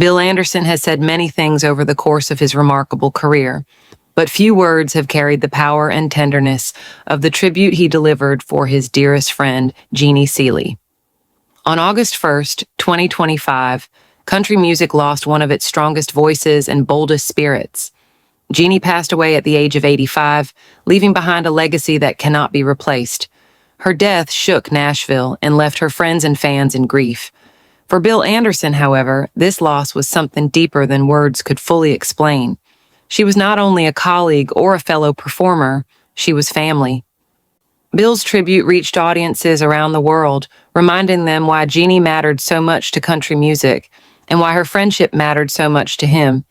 Bill Anderson has said many things over the course of his remarkable career, but few words have carried the power and tenderness of the tribute he delivered for his dearest friend, Jeannie Seely. On August 1st, 2025, country music lost one of its strongest voices and boldest spirits. Jeannie passed away at the age of 85, leaving behind a legacy that cannot be replaced. Her death shook Nashville and left her friends and fans in grief. For Bill Anderson, however, this loss was something deeper than words could fully explain. She was not only a colleague or a fellow performer, she was family. Bill's tribute reached audiences around the world, reminding them why Jeannie mattered so much to country music and why her friendship mattered so much to him.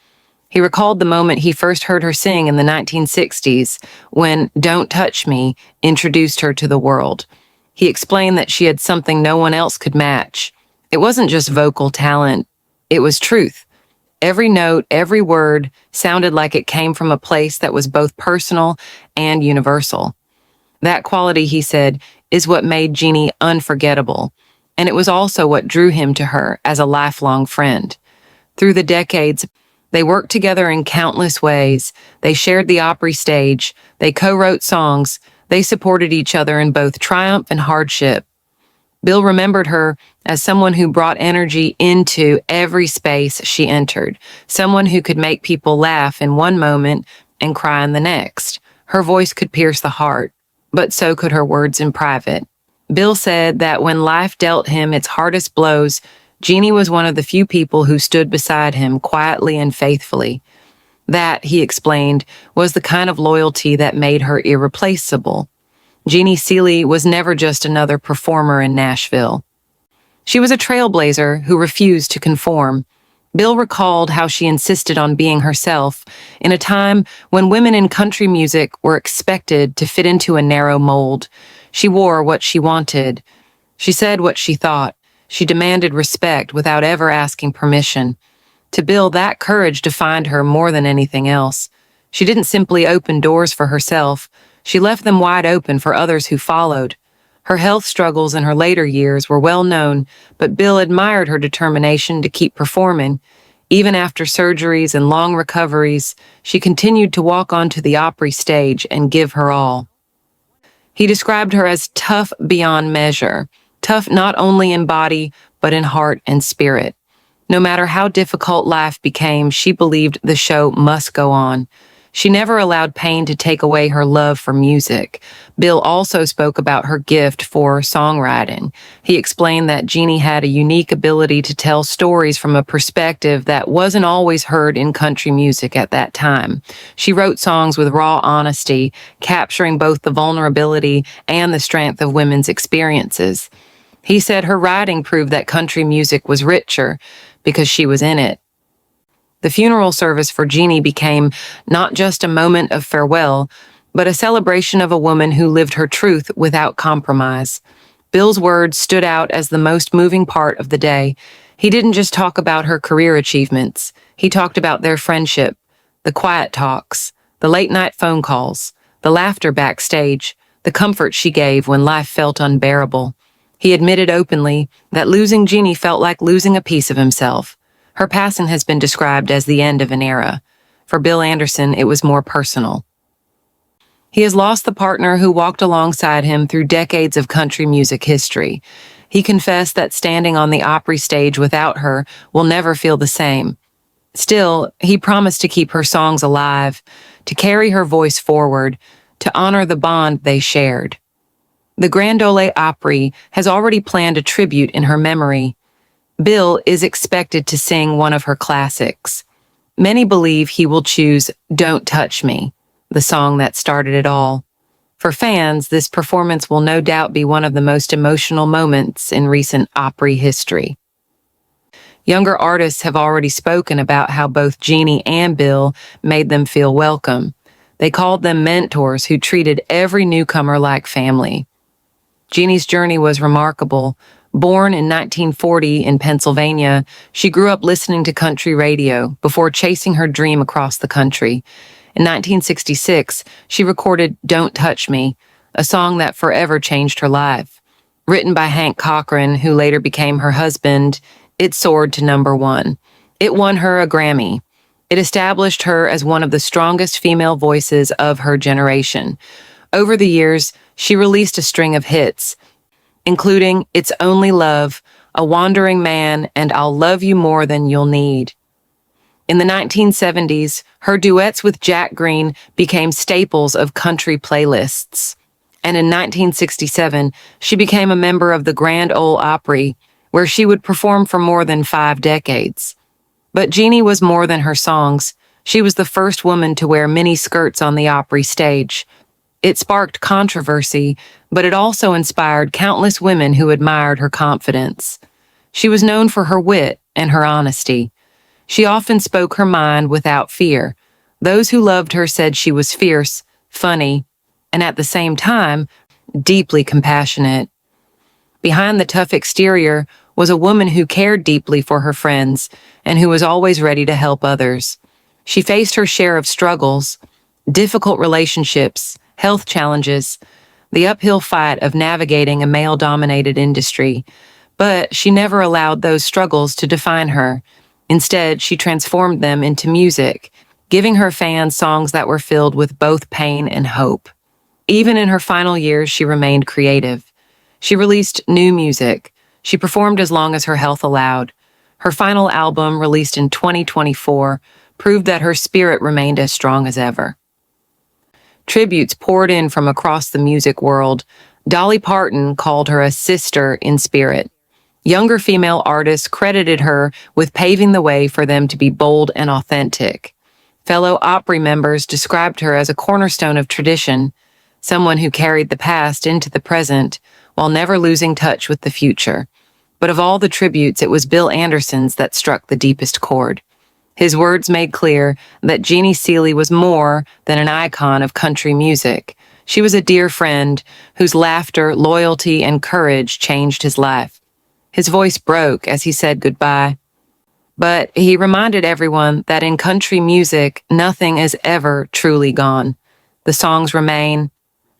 He recalled the moment he first heard her sing in the 1960s when Don't Touch Me introduced her to the world. He explained that she had something no one else could match. It wasn't just vocal talent, it was truth. Every note, every word sounded like it came from a place that was both personal and universal. That quality, he said, is what made Jeannie unforgettable, and it was also what drew him to her as a lifelong friend. Through the decades, they worked together in countless ways. They shared the Opry stage, they co-wrote songs, they supported each other in both triumph and hardship. Bill remembered her as someone who brought energy into every space she entered, someone who could make people laugh in one moment and cry in the next. Her voice could pierce the heart, but so could her words in private. Bill said that when life dealt him its hardest blows, Jeannie was one of the few people who stood beside him quietly and faithfully. That, he explained, was the kind of loyalty that made her irreplaceable. Jeannie Seely was never just another performer in Nashville. She was a trailblazer who refused to conform. Bill recalled how she insisted on being herself in a time when women in country music were expected to fit into a narrow mold. She wore what she wanted. She said what she thought. She demanded respect without ever asking permission. To Bill, that courage defined her more than anything else. She didn't simply open doors for herself. She left them wide open for others who followed. Her health struggles in her later years were well known, but Bill admired her determination to keep performing. Even after surgeries and long recoveries, she continued to walk onto the Opry stage and give her all. He described her as tough beyond measure, tough not only in body, but in heart and spirit. No matter how difficult life became, she believed the show must go on. She never allowed pain to take away her love for music. Bill also spoke about her gift for songwriting. He explained that Jeannie had a unique ability to tell stories from a perspective that wasn't always heard in country music at that time. She wrote songs with raw honesty, capturing both the vulnerability and the strength of women's experiences. He said her writing proved that country music was richer because she was in it. The funeral service for Jeannie became not just a moment of farewell, but a celebration of a woman who lived her truth without compromise. Bill's words stood out as the most moving part of the day. He didn't just talk about her career achievements. He talked about their friendship, the quiet talks, the late-night phone calls, the laughter backstage, the comfort she gave when life felt unbearable. He admitted openly that losing Jeannie felt like losing a piece of himself. Her passing has been described as the end of an era. For Bill Anderson, it was more personal. He has lost the partner who walked alongside him through decades of country music history. He confessed that standing on the Opry stage without her will never feel the same. Still, he promised to keep her songs alive, to carry her voice forward, to honor the bond they shared. The Grand Ole Opry has already planned a tribute in her memory. Bill is expected to sing one of her classics. Many believe he will choose Don't Touch Me, the song that started it all. For fans, this performance will no doubt be one of the most emotional moments in recent Opry history. Younger artists have already spoken about how both Jeannie and Bill made them feel welcome. They called them mentors who treated every newcomer like family. Jeannie's journey was remarkable. Born in 1940 in Pennsylvania, she grew up listening to country radio before chasing her dream across the country. In 1966, she recorded Don't Touch Me, a song that forever changed her life. Written by Hank Cochran, who later became her husband, it soared to #1. It won her a Grammy. It established her as one of the strongest female voices of her generation. Over the years, she released a string of hits, including It's Only Love, A Wandering Man, and I'll Love You More Than You'll Need. In the 1970s, her duets with Jack Green became staples of country playlists. And in 1967, she became a member of the Grand Ole Opry, where she would perform for more than 5 decades. But Jeannie was more than her songs. She was the first woman to wear mini skirts on the Opry stage. It sparked controversy, but it also inspired countless women who admired her confidence. She was known for her wit and her honesty. She often spoke her mind without fear. Those who loved her said she was fierce, funny, and at the same time, deeply compassionate. Behind the tough exterior was a woman who cared deeply for her friends and who was always ready to help others. She faced her share of struggles, difficult relationships, health challenges, the uphill fight of navigating a male-dominated industry, but she never allowed those struggles to define her. Instead, she transformed them into music, giving her fans songs that were filled with both pain and hope. Even in her final years, she remained creative. She released new music. She performed as long as her health allowed. Her final album, released in 2024, proved that her spirit remained as strong as ever. Tributes poured in from across the music world. Dolly Parton called her a sister in spirit. Younger female artists credited her with paving the way for them to be bold and authentic. Fellow Opry members described her as a cornerstone of tradition, someone who carried the past into the present while never losing touch with the future. But of all the tributes, it was Bill Anderson's that struck the deepest chord. His words made clear that Jeannie Seely was more than an icon of country music. She was a dear friend whose laughter, loyalty, and courage changed his life. His voice broke as he said goodbye. But he reminded everyone that in country music, nothing is ever truly gone. The songs remain,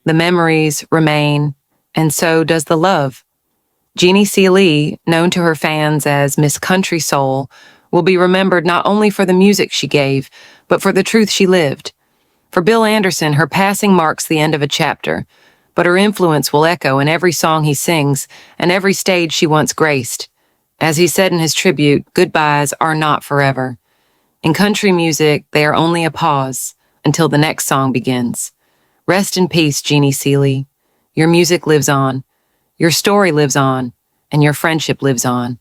the memories remain, and so does the love. Jeannie Seely, known to her fans as Miss Country Soul, will be remembered not only for the music she gave, but for the truth she lived. For Bill Anderson, her passing marks the end of a chapter, but her influence will echo in every song he sings and every stage she once graced. As he said in his tribute, goodbyes are not forever. In country music, they are only a pause until the next song begins. Rest in peace, Jeannie Seely. Your music lives on, your story lives on, and your friendship lives on.